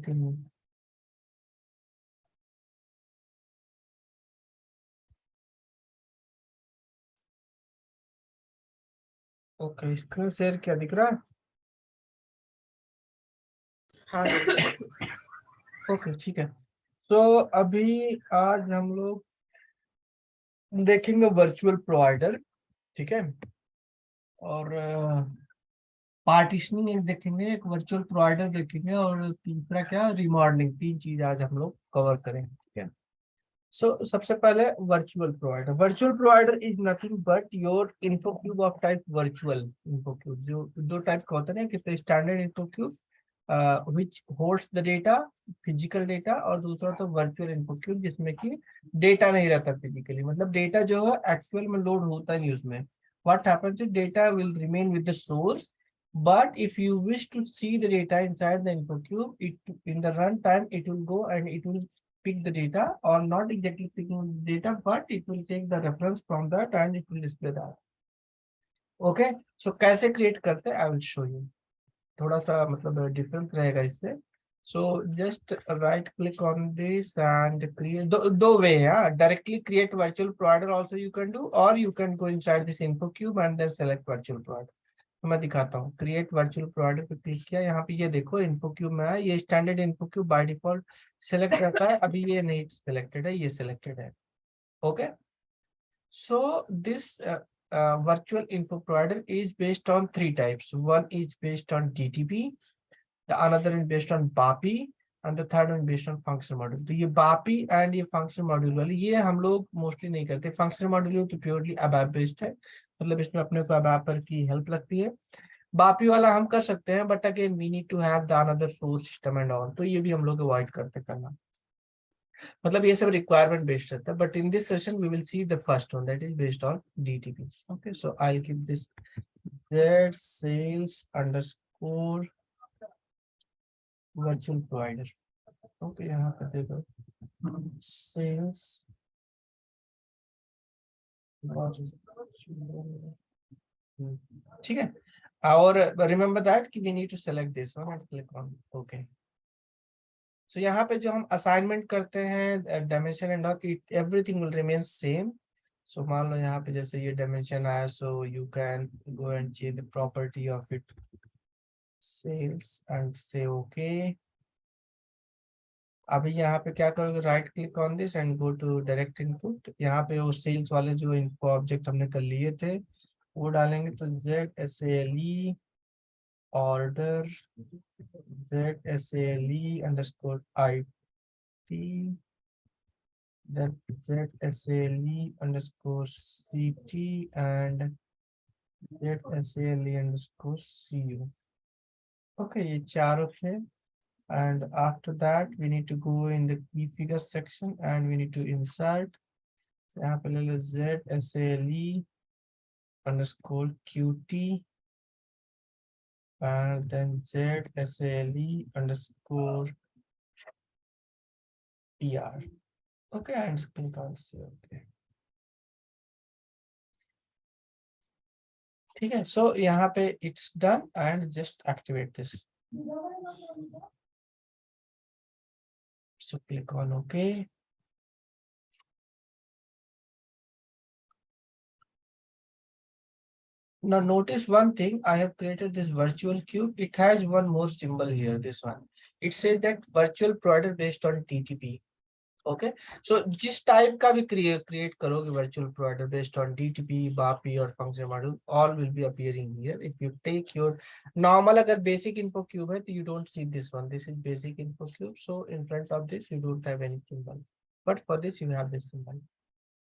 anything. Okay, screen share क्या दिख रहा है? हाँ ओके ठीक है। तो अभी आज हम लोग देखेंगे वर्चुअल प्रोवाइडर, ठीक है, और पार्टीशनिंग एक देखेंगे, एक वर्चुअल प्रोवाइडर देखेंगे, और तीसरा क्या, रिमॉडलिंग। तीन चीज आज हम लोग कवर करेंगे, ठीक है। सो सबसे पहले virtual provider. Virtual provider is nothing but your infocube of type virtual infocube. जो दो टाइप का होता है ना, कि standard infocube which holds the data, physical data, और दूसरा तो वर्चुअल इन्फोक्यूब जिसमें कि डेटा नहीं रहता फिजिकली, मतलब डेटा जो है एक्चुअल में लोड होता नहीं उसमें। what happens is data will remain with the source, but if you wish to see the data inside the infocube, it in the runtime it will go and it will pick the data, or not exactly picking the data, but it will take the reference from that and it will display that. okay, so कैसे create करते हैं, I will show you. थोड़ा सा मतलब difference रहेगा इससे। So just right click on this and create. दो way है, directly create virtual provider also you can do, और you can go inside this info cube and then select virtual provider. तो मैं दिखाता हूँ। क्रिएट वर्चुअल प्रोवाइडर पे click किया, यहाँ पे ये देखो इन्फो क्यूब में है। ये standard info cube by default select रहता है, अभी ये नहीं सिलेक्टेड है, ये सिलेक्टेड है। Okay, so this virtual info provider is based on three types. One is based on DTP, the another is based on BAPI, and the third one based on function module. तो ये BAPI and ये function module वाली ये हम लोग mostly नहीं करते। function module तो प्योरली ABAP बेस्ड है, मतलब इसमें अपने को ABAP पर की हेल्प लगती है। BAPI वाला हम कर सकते हैं, but again we need to have the another source system and all, तो ये भी हम लोग अवॉइड करते करना, मतलब ये सब रिक्वायरमेंट बेस्ड रहता है। But in this session we will see the first one that is based on DTP. Okay, so I give this z sales underscore virtual provider। Okay, यहाँ पे देखो सेल्स, ठीक है। और रिमेंबर दैट कि we need to select this one and click on okay. So यहाँ पे जो हम असाइनमेंट करते हैं dimension and all, everything will remain same. So मान लो यहाँ पे जैसे ये डायमेंशन आया, so you can go and change the property of it sales and say okay. अभी यहाँ पे क्या करोगे, right click on this and go to direct input. यहाँ पे वो सेल्स वाले जो इनको ऑब्जेक्ट हमने कर लिए थे वो डालेंगे, तो ZSALE order ZSALE_IT, then ZSALE_CT and ZSALE_CU. Okay, ये चारों थे। And after that we need to go in the key figure section and we need to insert, यहाँ पे ले लो ZSALE_QT and then ZSALE_PR. Okay, and click on save. Okay, ठीक है। सो यहाँ पे it's done and just activate this. So click on OK. Now notice one thing, I have created this virtual cube. It has one more symbol here, this one. It says that virtual provider based on TTP. Okay, so जिस type का भी create करोगे virtual provider based on DTP, BAPI और function module, all will be appearing here. If you take your normal, अगर basic info cube है तो you don't see this one, this is basic info cube, so in front of this you don't have any symbol, but for this you have this symbol.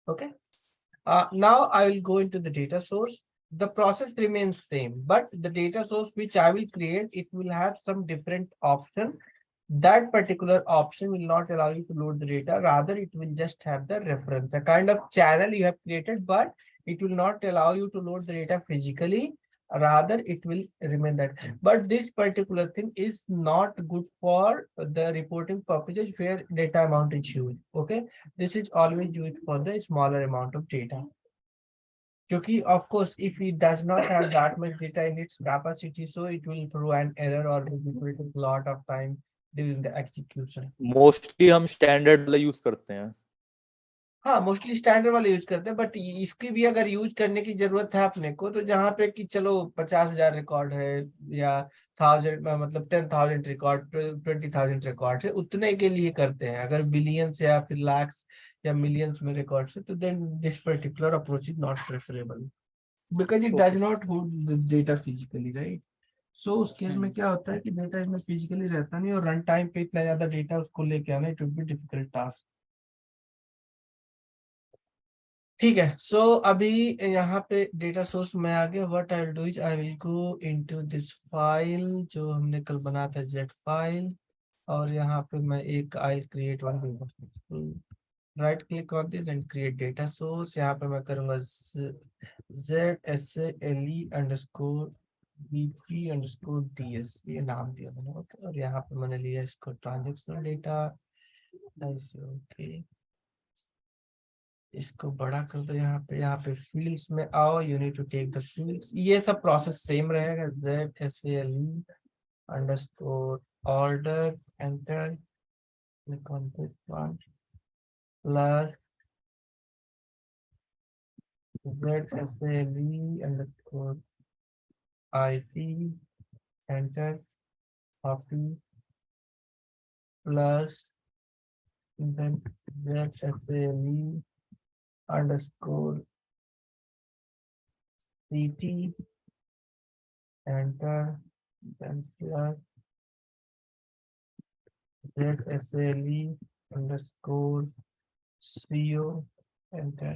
Okay, now I will go into the data source. The process remains same, but the data source which I will create, it will have some different option. That particular option will not allow you to load the data, rather it will just have the reference, a kind of channel you have created, but it will not allow you to load the data physically, rather it will remain that. But this particular thing is not good for the reporting purposes where data amount is huge. Okay, this is always used for the smaller amount of data. Because of course, if it does not have that much data in its capacity, so it will throw an error or will be taking a lot of time during the execution. Mostly हम standard वाला use करते हैं। हाँ, mostly standard वाले use करते हैं, but इसकी भी अगर यूज करने की जरूरत है अपने को, तो जहाँ पे कि चलो 50,000 रिकॉर्ड है या 1000, मतलब 10,000 रिकॉर्ड, 20,000 रिकॉर्ड है, उतने के लिए करते हैं। अगर बिलियंस या फिर लाख्स या मिलियंस में रिकॉर्ड है, तो then this particular approach is not preferable because it does not hold the data physically, right. So उस केस में क्या होता है कि डेटा इसमें फिजिकली रहता नहीं, और रन टाइम पे इतना ज्यादा डेटा उसको लेके आना, it would be difficult task. ठीक है, सो अभी यहाँ पे डेटा सोर्स में आ गया। What I will do is I will go into this file जो हमने कल बनाया था, जेड फाइल, और यहाँ पे मैं एक I create one, right click on this and create data source. यहाँ पे मैं करूंगा ZSALE BP_DS, ये नाम दिया मैंने, ओके। और यहाँ पे मैंने लिया इसको ट्रांजेक्शनल डेटा, ओके। इसको बड़ा कर दो। यहाँ पे फील्ड्स में आओ, you need to take the fields. ये सब प्रोसेस सेम रहेगा। ZSALE_order, enter, click on this one, plus ZSALE_IP, enter, copy, plus then ZSALE_CT, enter, then plus ZSALE_CO, enter,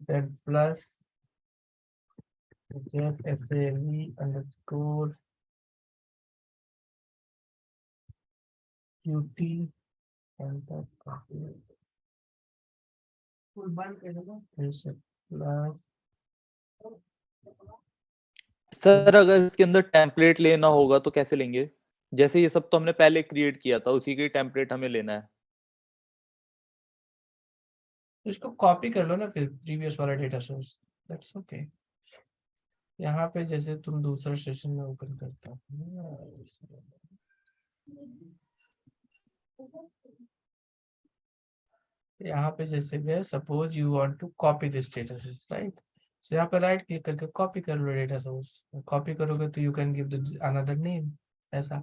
then plus ZSALE_QT, enter, copy, plus sir अगर इसके अंदर template लेना होगा तो कैसे लेंगे? जैसे ये सब तो हमने पहले क्रिएट किया था, उसी के टेम्पलेट हमें लेना है। इसको कॉपी कर लो ना फिर प्रीवियस वाला डेटा सोर्स, दैट्स ओके। यहाँ पे जैसे तुम दूसरा सेशन में ओपन करता हो, यहाँ पे जैसे गए, suppose you want to copy this data source, right. So यहाँ पे राइट क्लिक करके कॉपी कर लो डेटा सोर्स। कॉपी करोगे तो you can give the another name, ऐसा।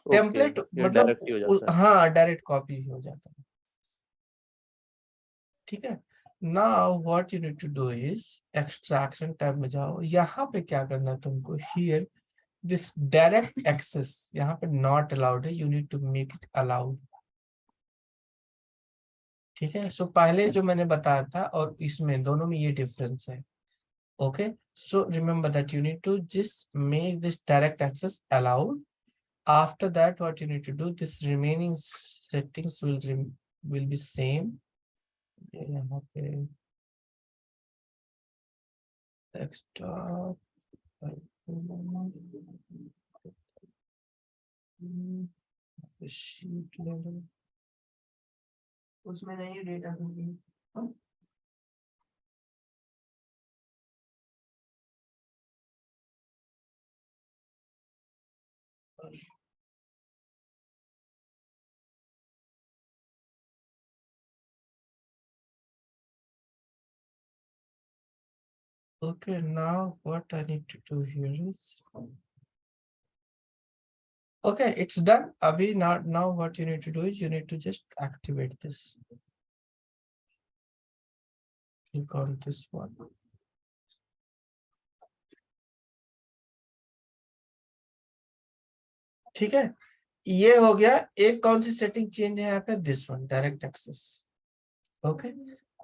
टेम्पलेट ये मतलब डायरेक्ट ही हो जाता है। हाँ, डायरेक्ट कॉपी हो जाता है, ठीक है। Now what you need to do is extraction tab में जाओ। यहाँ पे क्या करना है तुमको, हियर दिस डायरेक्ट एक्सेस यहाँ पे नॉट अलाउड है, you need to make it allowed, ठीक है। सो पहले जो मैंने बताया था और इसमें दोनों में ये डिफरेंस है, okay. So remember that you need to just make this direct access allowed. After that what you need to do, this remaining settings will be same. यहाँ पे डेस्कटॉप, शीट लेवल, उसमें नहीं data, okay. Now what I need to do here is, okay, it's done. Abhi, now what you need to do is you need to just activate this. Click on this one. ठीक है, ये हो गया। एक कौन सी setting change है यहाँ पे, this one, direct access, okay.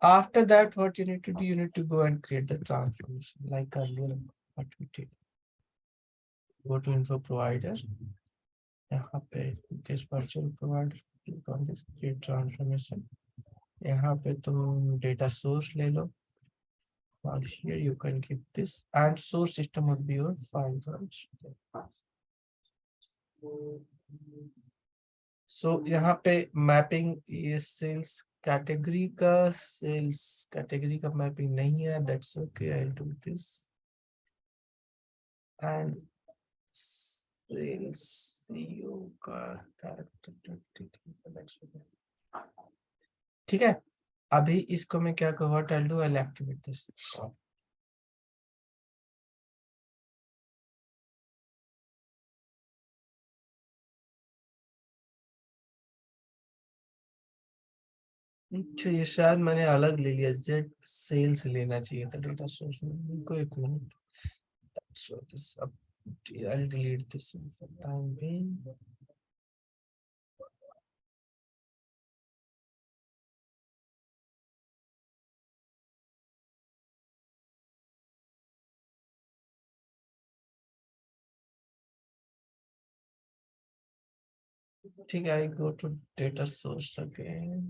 After that, what you need to do, you need to go and create the transformation like earlier what we did. Go to info provider, यहाँ पे this virtual provider, click on this create transformation. यहाँ पे तुम data source ले लो, और here you can give this, and source system would be your file, right? So यहाँ पे mapping, ये सेल्स कैटेगरी का मैपिंग नहीं है, that's okay, I will do this, and sales ठीक है, अभी इसको मैं क्या कहूँ, tell do I activate this. अच्छा, ये शायद मैंने अलग ले लिया, जेड सेल्स लेना चाहिए था डेटा सोर्स में। को एक minute, so this up, I'll delete this for time being. ठीक है, I go to data source again.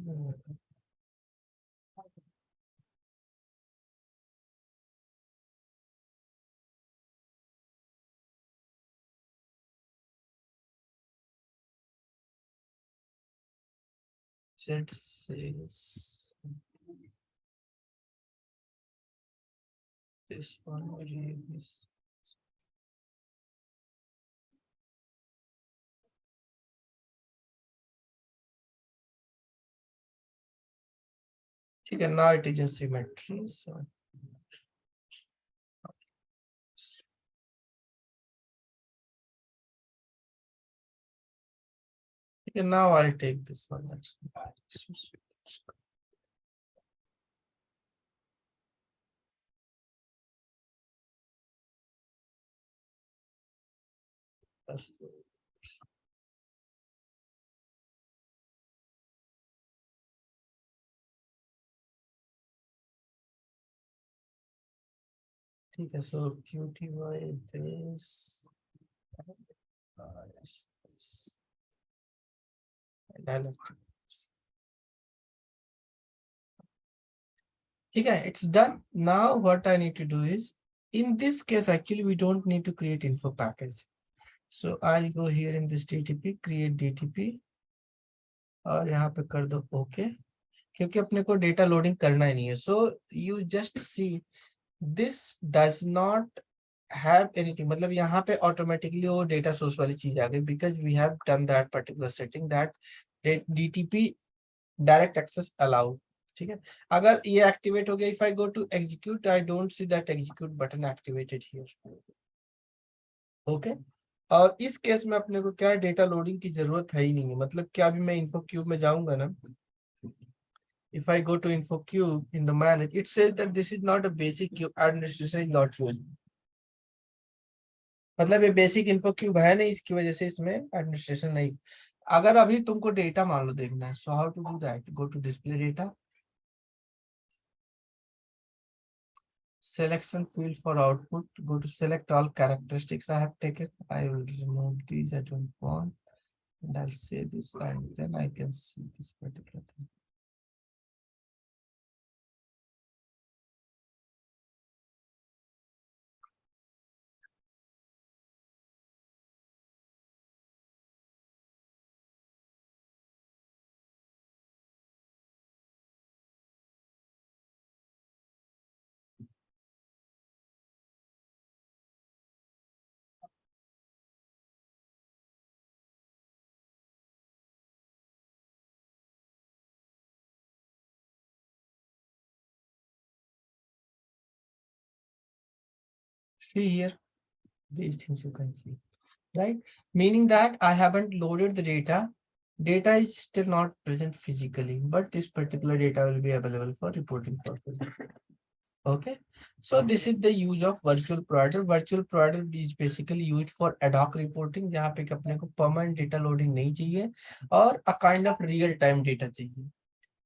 Z sales. This one is. ठीक है, now it is in symmetry. So okay, now I'll take this one. That's ठीक है, so QTY this. This. ठीक है, it's done. Now what I need to do is, in this case actually we don't need to create info package. So I'll go here in this DTP, create DTP और यहाँ पे कर दो okay, क्योंकि अपने को डेटा लोडिंग करना ही नहीं है. So you just see this does not have anything, मतलब यहाँ पे ऑटोमेटिकली वो डेटा सोर्स वाली चीज आ गई, because we have done that particular setting that DTP direct access allowed. ठीक है, अगर ये एक्टिवेट हो गया, if I go to execute, I don't see that execute button activated here. Okay, और इस केस में अपने को क्या डेटा लोडिंग की जरूरत है ही नहीं है. मतलब क्या, अभी मैं इन्फोक्यूब में जाऊंगा ना, if I go to infocube in the manage, it says that this is not a basic cube, administration is not used. मतलब ये बेसिक इन्फोक्यूब है नहीं, इसकी वजह से इसमें एडमिनिस्ट्रेशन नहीं. अगर अभी तुमको डेटा मान लो देखना है, so how to do that, go to display data, selection field for output, go to select all characteristics I have taken. I will remove these, I don't want, and I'll say this, and then I can see this particular thing. See here, these things you can see, right? Meaning that I haven't loaded the data. Data is still not present physically, but this particular data will be available for reporting purposes. Okay, so this is the use of virtual provider. Virtual provider is basically used for ad hoc reporting, जहाँ पे अपने को permanent data loading नहीं चाहिए और a kind of real time data चाहिए.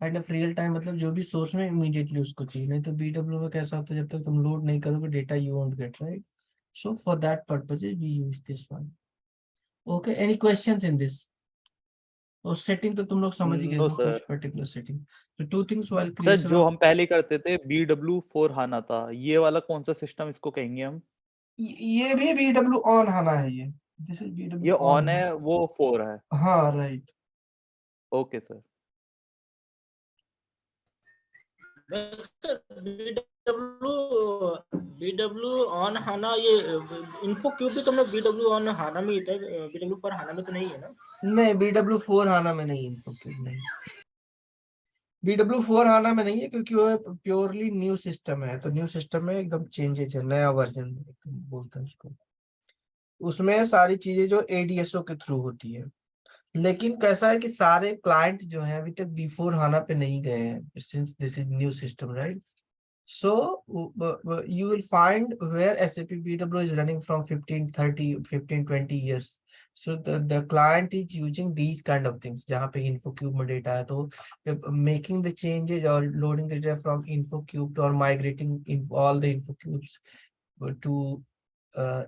kind of real time मतलब जो भी सोर्स में immediately उसको चाहिए. नहीं तो BW में कैसा होता है, जब तक तुम लोड नहीं करोगे data you won't get, right? So for that purpose we use this one. Okay, any questions in this? तो सेटिंग तो तुम लोग समझ ही गए नो हो, सर. कुछ पर्टिकुलर सेटिंग. तो two things while sir creation जो ऑफ, हम पहले करते थे BW4 हाना था, ये वाला कौन सा सिस्टम इसको कहेंगे हम? ये भी BW ऑन आना है. ये दिस इज ये BW ऑन ऑन. है, वो 4 है. हाँ right. Okay sir. BW on HANA, ये इन्फोक्यूब भी तुमने बीडब्ल्यू ऑन हाना में ही था, बीडब्ल्यू फॉर हाना में तो नहीं है ना? नहीं, BW4 हाना में नहीं, इन्फोक्यूब नहीं, BW4 हाना में नहीं है, क्योंकि वो प्योरली न्यू सिस्टम है, तो न्यू सिस्टम में एकदम चेंजेस है, नया वर्जन बोलते हैं उसको। उसमें सारी चीजें जो ADSO के थ्रू होती है, लेकिन कैसा है कि सारे क्लाइंट जो है अभी तक B4 हाना पे नहीं गए हैं, since this is new system, right? So you will find where SAP BW is running from 15, 30, 15, 20 years. So the client is using these kind of things. जहाँ पे Infocube में data है, तो making the changes or loading the data from Infocube or migrating in all the Infocubes to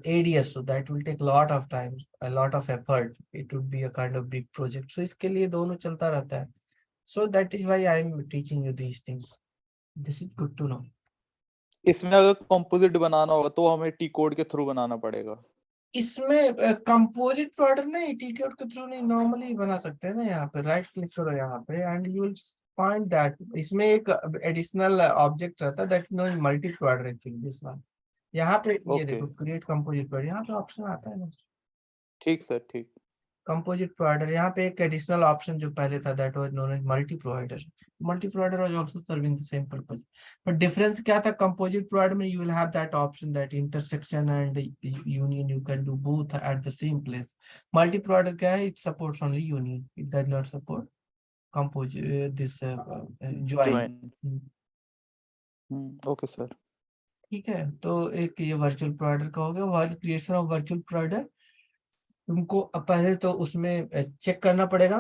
ADS, so that will take a lot of time, a lot of effort. It would be a kind of big project. So इसके लिए दोनों चलता रहता है. So that is why I am teaching you these things. This is good to know. इसमें अगर composite बनाना होगा तो हमें टी कोड के थ्रू बनाना पड़ेगा। इसमें कंपोजिट प्रोडक्ट नहीं, टीकेट के थ्रू नहीं, नॉर्मली बना सकते हैं ना। यहाँ पे राइट क्लिक करो यहाँ पे and you will find that इसमें एक एडिशनल ऑब्जेक्ट रहता है, that no multi product actually this one. यहाँ पे ये ओके देखो क्रिएट कंपोजिट प्रोडक्ट, यहाँ पे ऑप्शन आता है ना ठीक सर ठीक। Composite provider. यहाँ पे एक एडिशनल ऑप्शन जो पहले था, that was known as multi provider. Multi provider was also serving the same purpose, but difference क्या था, कंपोजिट प्रोवाइडर में you will have that option that intersection and union, you can do both at the same place. Multi provider क्या है, it supports only union, it does not support composite this join. Join. Okay sir. ठीक है, तो एक ये virtual provider का हो गया। Word creation of virtual provider, तुमको पहले तो उसमें चेक करना पड़ेगा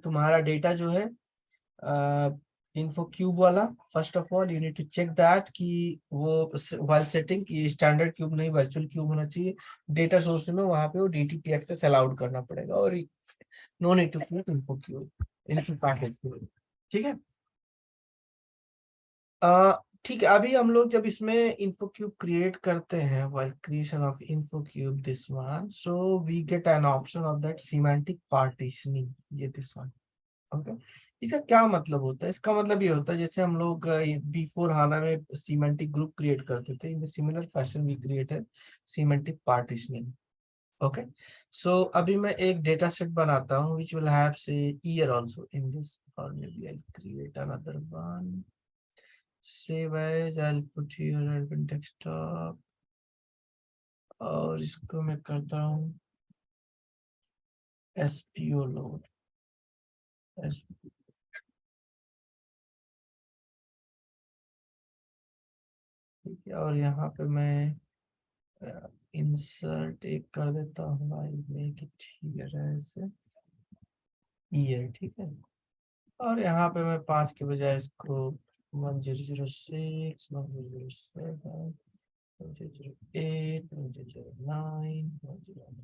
तुम्हारा डेटा जो है इन्फो क्यूब वाला। First of all you need to check that कि वो वाइल सेटिंग की स्टैंडर्ड क्यूब नहीं वर्चुअल क्यूब होना चाहिए। डेटा सोर्स में वहां पे वो DTP एक्सेस अलाउड करना पड़ेगा, और no need to create info cube, info package. ठीक है, ठीक है। अभी हम लोग जब इसमें इन्फोक्यूब क्रिएट करते हैं, while creation of infocube this one, so we get an option of that semantic partitioning, ये दिस वन। ओके, इसका क्या मतलब होता है? इसका मतलब ये होता है जैसे हम लोग B4 हाना में सिमेंटिक ग्रुप क्रिएट करते थे, in similar fashion we created semantic partitioning. Okay, so अभी मैं एक डेटा सेट बनाता हूँ which will have say year also in this, और may be I create another one. Save as, I'll put here admin desktop, और इसको मैं करता हूँ SPO load। ठीक है, और यहाँ पे मैं इंसर्ट एक कर देता हूँ, मेक इट हियर ऐसे ईयर। ठीक है, और यहाँ पे मैं 5 के बजाय इसको 1006, 1007, 1008, 1009,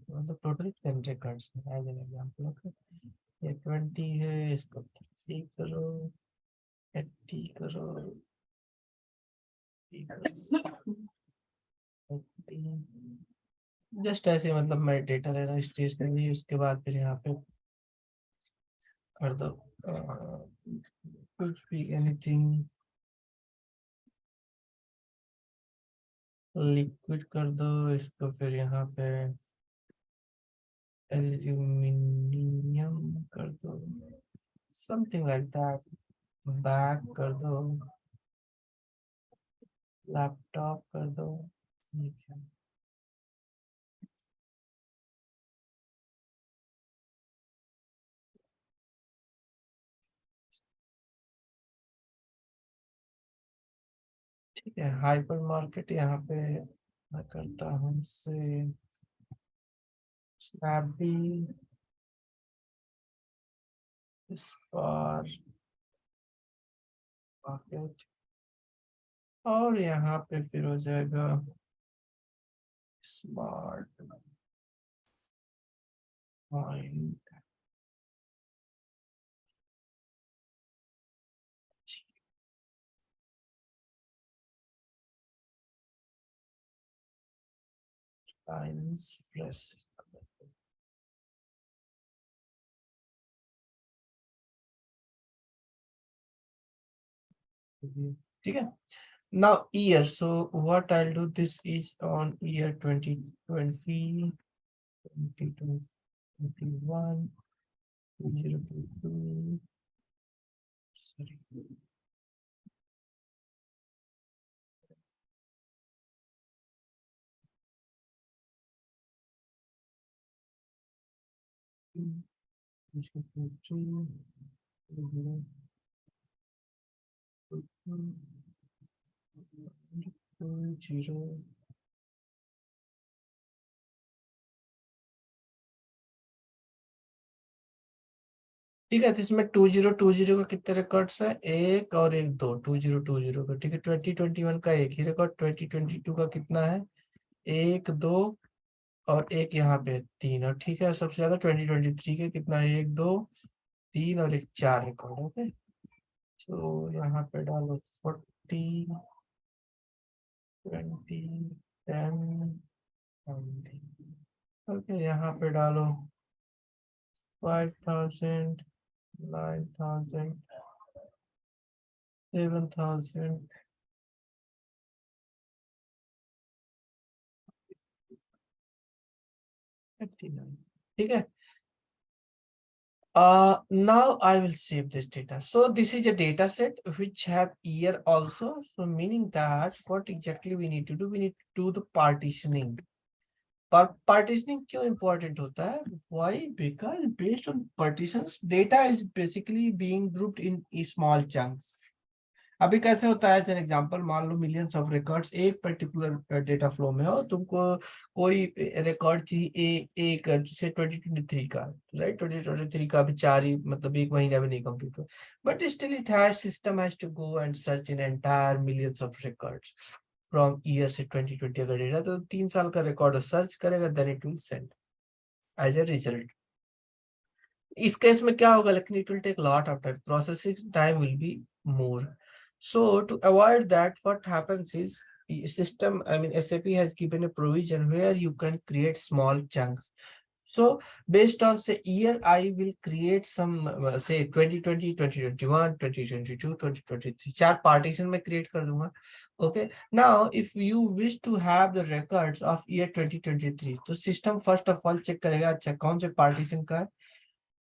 मतलब total 10 records as an example. ये 20 है, इसको 30 करो, 80 करो, 80। जस्ट ऐसे मतलब मैं डेटा ले रहा हूँ स्टेज के लिए, उसके बाद फिर यहाँ पे कर दो कुछ भी, एनीथिंग लिक्विड कर दो इसको, फिर यहाँ पे एल्यूमिनियम कर दो, समथिंग लाइक दैट। बैक कर दो, लैपटॉप कर दो। ठीक है, ठीक है। हाइपर मार्केट यहाँ पे मैं करता हूँ से स्नैपडील, स्पार मार्केट, और यहाँ पे फिर हो जाएगा स्मार्ट माइंड। फाइनेंस प्लस, ठीक है। Now year. So what I'll do, this is on year 2020, 2021, 2022. Sorry. Zero. ठीक है, तो इसमें 2020 का कितने रिकॉर्ड्स है, एक और एक दो, 2020 का। ठीक है, 2021 का एक ही रिकॉर्ड, 2022 का कितना है, एक दो और एक यहाँ पे तीन, और ठीक है सबसे ज्यादा 2023 के कितना है, एक दो तीन और एक, चार रिकॉर्ड। ओके, तो यहाँ पे डालो 40, 20, 10, 20। ओके, यहाँ पे डालो 5000, 9000, 7000, 59। ठीक है, now I will save this data. So this is a data set which have year also. So meaning that what exactly we need to do, we need to do the partitioning. Partitioning क्यों important होता है? Why? Because based on partitions, data is basically being grouped in small chunks. अभी कैसे होता है, an example मान लो millions of records एक particular data flow में हो, तुमको कोई रिकॉर्ड चाहिए एक जैसे 2023 का, राइट, 2023 का अभी चार ही, मतलब एक महीना भी नहीं कंप्लीट हुआ, but still it has system has to go and search in entire millions of records from year से 2020 का डेटा, तो 3 साल का रिकॉर्ड सर्च करेगा, then it will send as a result. इस केस में क्या होगा, लेकिन it will take lot of time, processing time will be more. So to avoid that, what happens is system, I mean SAP has given a provision where you can create small chunks. So based on say year, I will create some say 2020, 2021, 2022, 2023, चार partition में create कर दूंगा. Okay, now if you wish to have the records of year 2023, तो system first of all check करेगा, अच्छा कौन से partition का है,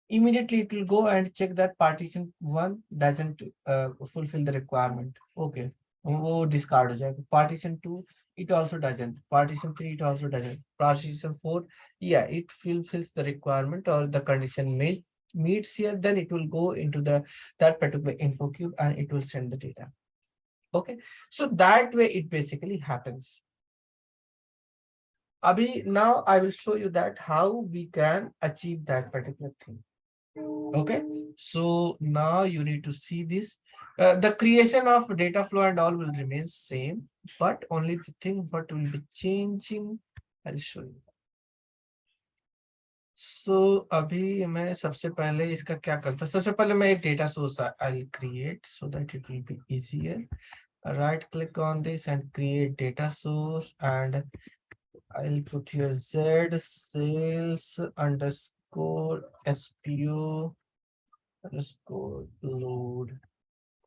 immediately it will go and check that partition 1 doesn't fulfill the requirement. Okay, वो discard हो जाएगा. Partition 2 it also doesn't, partition 3 it also doesn't, partition 4 yeah it fulfills the requirement or the condition meets here, then it will go into the that particular Infocube and it will send the data. Okay, so that way it basically happens. Abhi, now I will show you that how we can achieve that particular thing. Okay, so now you need to see this. The creation of data flow and all will remain same, but only the thing what will be changing, I'll show you. So अभी मैं सबसे पहले इसका क्या करता, सबसे पहले मैं एक data source I'll create so that it will be easier. Right click on this and create data source, and I'll put here Z sales underscore SPO underscore load.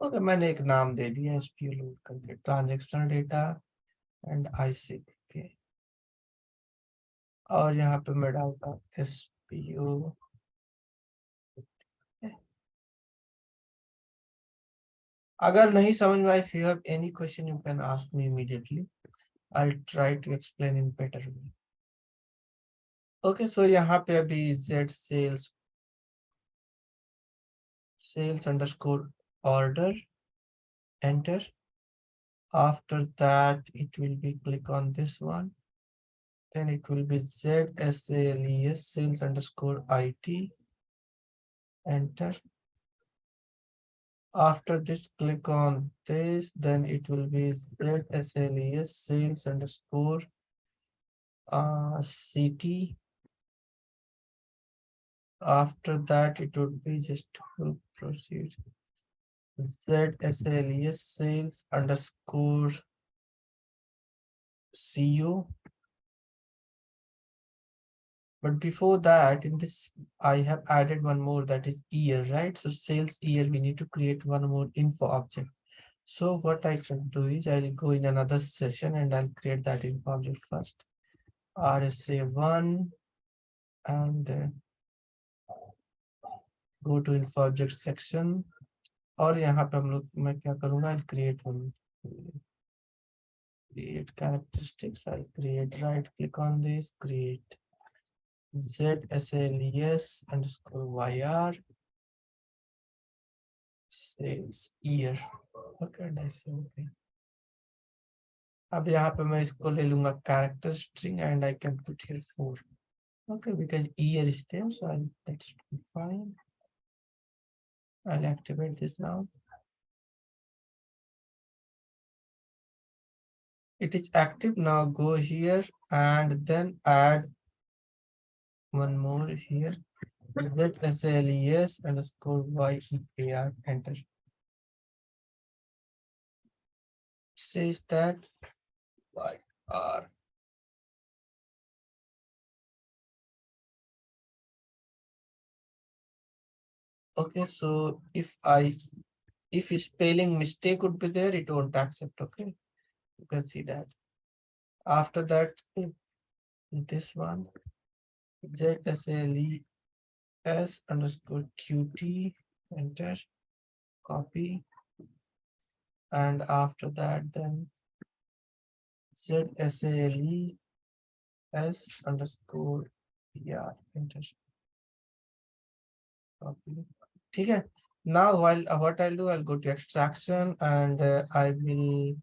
Okay, मैंने एक नाम दे दिया एसपीओ लोड करके, transaction data and IC के, और यहाँ पे मैं डालता हूँ एसपीओ. अगर नहीं समझ में आई, if you have any question you can ask me immediately. I'll try to explain in better way. Okay, so यहाँ पे अभी z sales underscore order, enter. After that it will be click on this one, then it will be ZSALES sales underscore IT, enter. After this click on this, then it will be ZSALES sales underscore CT. After that it would be just to proceed ZSALES sales underscore CU. But before that, in this, I have added one more, that is year, right? So sales year, we need to create one more info object. So what I can do is I'll go in another session and I'll create that info object first. RSA1 and go to info object section. और यहाँ पे हम लोग मैं क्या करूँगा, I'll create one. Create characteristics. I'll create, right click on this, create ZSLES underscore YR sales year. Okay, and I say okay. अब यहाँ पे मैं इसको ले लूंगा character string and I can put here 4. Okay, because year is there, so that's fine. I'll activate this now. It is active now. Go here and then add one more here. ZSLES underscore YEAR, enter. Says that YR. Okay, so if a spelling mistake would be there, it won't accept. Okay, you can see that. After that, this one ZSLES underscore QT, enter, copy, and after that then ZSLES underscore PR, enter, copy. ठीक है. Now while what I'll do, I'll go to extraction and I will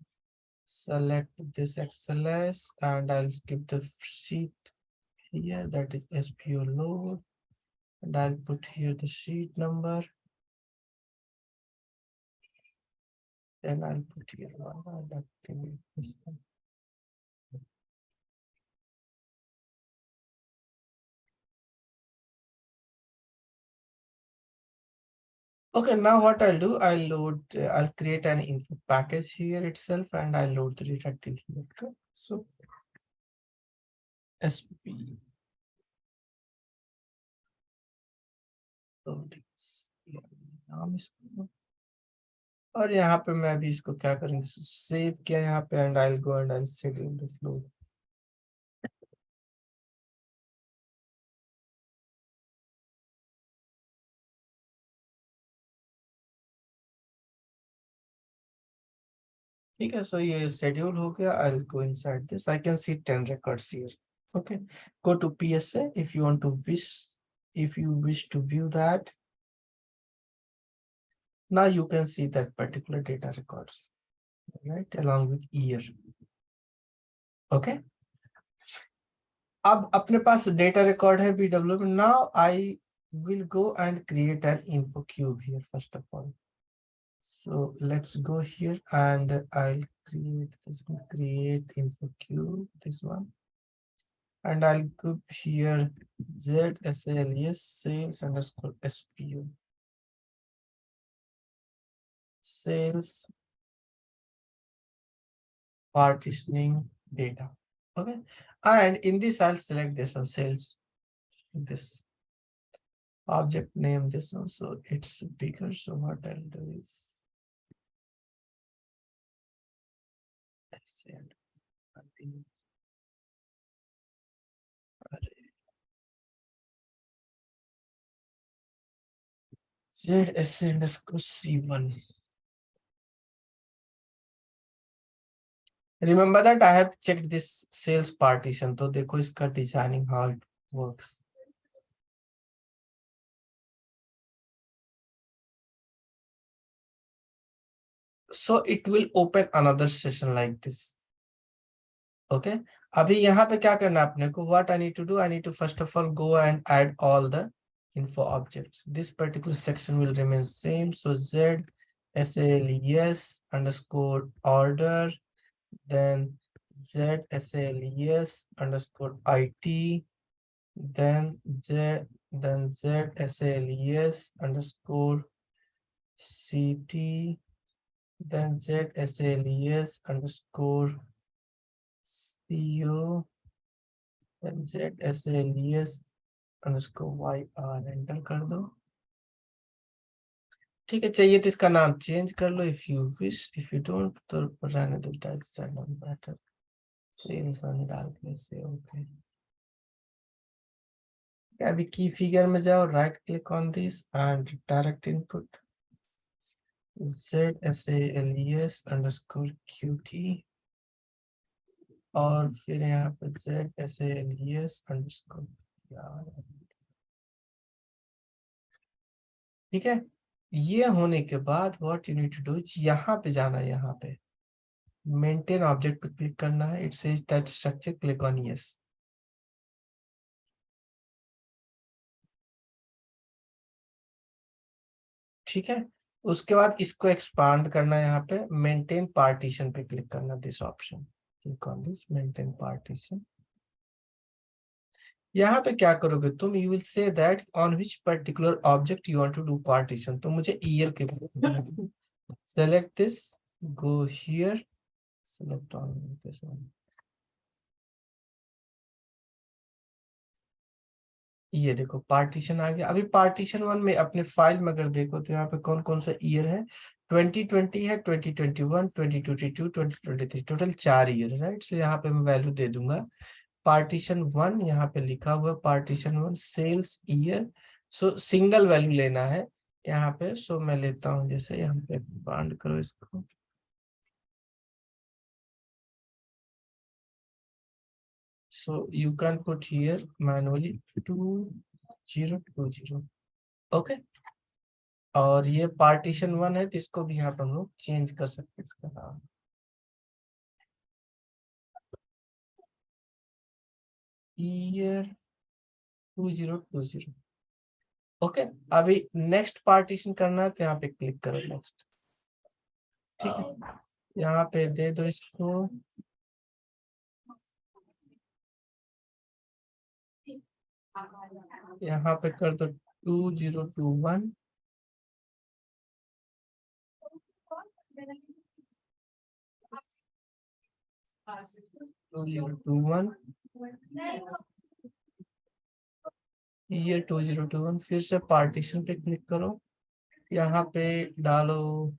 select this XLS and I'll skip the sheet here, that is SPO load, and I'll put here the sheet number. Then I'll put here one, I'll activate this one. Okay, now what I'll do, I'll create an info package here itself and I'll load the data till here. Okay, so SP loadings, नाम इसको, और यहाँ पे मैं भी इसको क्या करेंगे, सेव किया यहाँ पे and I'll go and I'll schedule this load. ठीक है, so ये schedule हो गया. I'll go inside this. I can see 10 records here. Okay, go to PSA if you want to wish to view that. Now you can see that particular data records, right, along with year. Okay. अब अपने पास data record है BW में. Now I will go and create an Infocube here first of all. So let's go here and I'll create this one, create Infocube, this one, and I'll group here ZSLES sales underscore SPU, sales partitioning data. Okay, and in this I'll select this one, sales, this object name, this one, so it's bigger. So what I'll do is ZS underscore C1. Remember that I have checked this sales partition. तो देखो इसका designing how it works. So it will open another session like this. Okay. अभी यहाँ पे क्या करना है अपने को? What I need to do? I need to first of all go and add all the info objects. This particular section will remain same. So Z SALES underscore order, then Z SALES underscore IT, then Z SALES underscore CT, then Z SALES underscore CO, then Z SALES underscore YR, enter कर दो. ठीक है, चाहिए तो इसका नाम change कर लो if you wish, if you don't तो रहने दो, types don't matter. Sales on डाल के से ओके। अभी की फिगर में जाओ, right click on this and direct input ZSALES_QT और फिर यहाँ पे ZSALES_, ठीक है। ये होने के बाद what you need to do, यहाँ पे जाना है, यहाँ पे मेंटेन ऑब्जेक्ट पे क्लिक करना है, it says that structure, click on yes. ठीक है, उसके बाद इसको एक्सपांड करना है, यहाँ पे मेंटेन पार्टीशन पे क्लिक करना, this option, click on this maintain partition. यहाँ पे क्या करोगे तुम, you will say that on which particular object you want to do partition. तो मुझे ईयर के select this, go here, select on this one. ये देखो पार्टीशन आ गया। अभी पार्टीशन वन में अपने फाइल में अगर देखो तो यहाँ पे कौन कौन सा ईयर है, 2020 है, 2021, 2022, 2023, टोटल 4 ईयर है, राइट। सो यहाँ पे मैं वैल्यू दे दूंगा पार्टीशन वन, यहाँ पे लिखा हुआ partition one sales year. So single value लेना है यहाँ पे। सो मैं लेता हूँ, जैसे यहाँ पे एक्सपांड करो इसको, so you can put here manually 2020, okay. और ये पार्टीशन वन है, तो इसको भी यहाँ पर हम लोग चेंज कर सकते हैं इसका नाम, ईयर 2020, ओके। अभी नेक्स्ट पार्टीशन करना है तो यहाँ पे क्लिक करो नेक्स्ट, ठीक है। यहाँ पे दे दो इसको, यहाँ पे कर दो 2021, 2021, ईयर 2021। फिर से पार्टीशन पे क्लिक करो, यहाँ पे डालो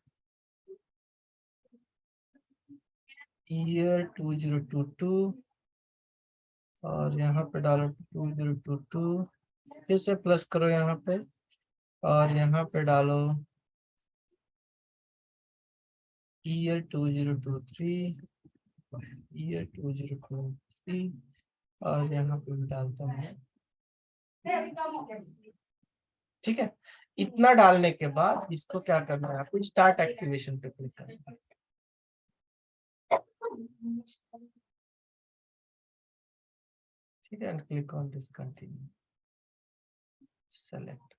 ईयर 2022 और यहाँ पे डालो 2022, फिर से प्लस करो यहाँ पे और यहाँ पे डालो ईयर 2023, ईयर 2023 और यहाँ पे भी डालता हूँ, ठीक है। इतना डालने के बाद इसको क्या करना है, आपको स्टार्ट एक्टिवेशन पे क्लिक करना है, ठीक है। And click on this continue, select.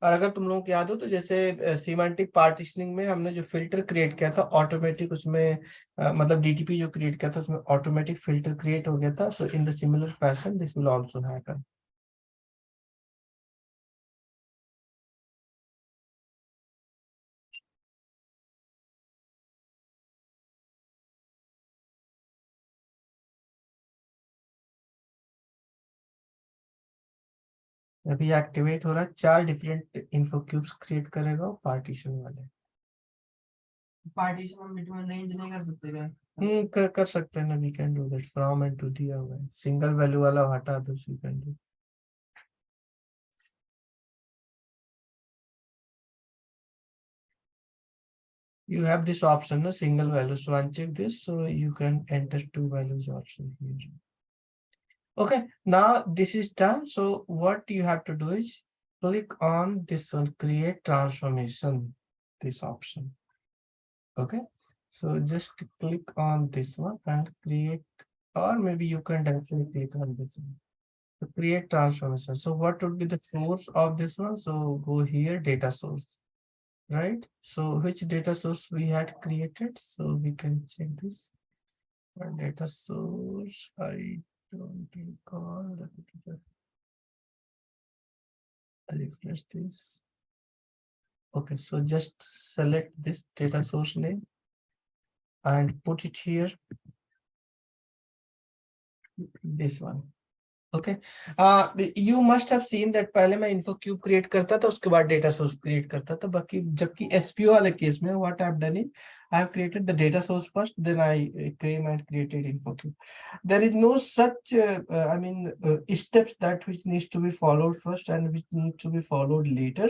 और अगर तुम लोगों को याद हो तो जैसे सिमेंटिक पार्टीशनिंग में हमने जो फिल्टर क्रिएट किया था ऑटोमेटिक, उसमें मतलब डीटीपी जो क्रिएट किया था उसमें ऑटोमेटिक फिल्टर क्रिएट हो गया था। So in the similar fashion this will also happen. अभी एक्टिवेट हो रहा है, 4 डिफरेंट इन्फोक्यूब्स क्रिएट करेगा पार्टीशन वाले। पार्टीशन हम बीच में रेंज नहीं कर सकते क्या? कर सकते हैं ना, we can do that, from and to दिया हुआ है, सिंगल वैल्यू वाला हटा दो, we can do. You have this option, a single value, so uncheck this, so you can enter 2 values option here. Okay, now this is done. So what you have to do is click on this one, create transformation, this option. Okay, so just click on this one and create, or maybe you can directly click on this one to create transformation. So what would be the source of this one? So go here, data source, right? So which data source we had created? So we can check this. Data source, I don't recall. I refresh this. Okay, so just select this data source name and put it here, this one. Okay you must have seen that पहले मैं इन्फोक्यूब create करता था उसके बाद data source create करता था बाकी जबकि एसपीओ वाले केस में what I have done is I have created the data source first then I came and created Infocube there is no such I mean steps that which needs to be followed first and which need to be followed later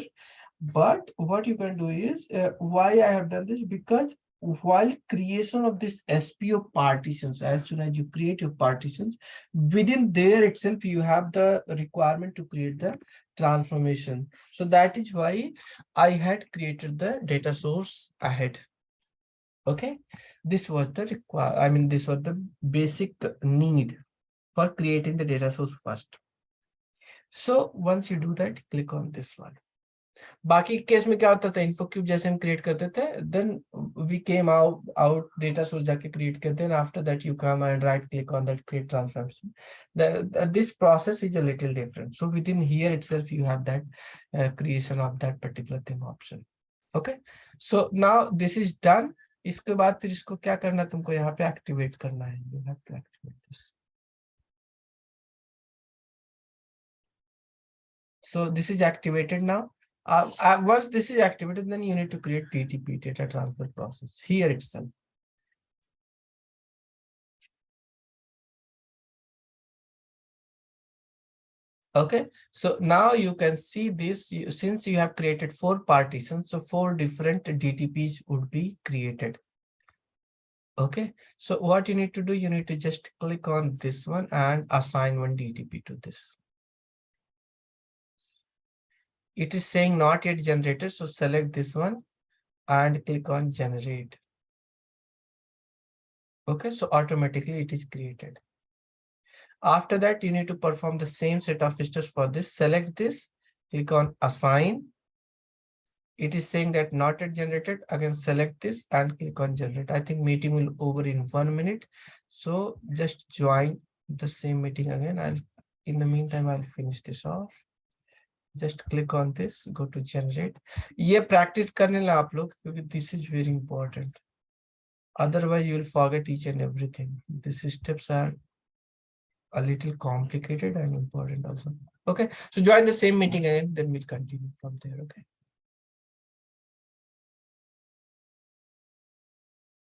but what you can do is why I have done this because while creation of this SPO partitions as soon as you create your partitions within there itself you have the requirement to create the transformation so that is why I had created the data source ahead okay this was the this was the basic need for creating the data source first so once you do that click on this one बाकी case में क्या होता था इन्फोक्यूब जैसे हम create करते थे then we came out data source जाके क्रिएट करते हैं after that you come and right click on that create transformation this process is a little different so with in here itself you have that creation of that particular thing option okay so now this is done इसके बाद फिर इसको क्या करना है तुमको यहाँ पे एक्टिवेट करना है you have to activate this so this is activated now once this is activated then you need to create TTP data transfer process here itself okay so now you can see this since you have created 4 partitions so 4 different DTPs would be created okay so what you need to do you need to just click on this one and assign one DTP to this it is saying not yet generated so select this one and click on generate okay so automatically it is created after that you need to perform the same set of steps for this select this click on assign it is saying that not yet generated again select this and click on generate I think meeting will over in 1 minute so just join the same meeting again I'll in the meantime I'll finish this off just click on this go to generate ये practice करने ला आप लोग क्योंकि this is very important otherwise you will forget each and everything these steps are a little complicated and important also okay so join the same meeting again then we'll continue from there okay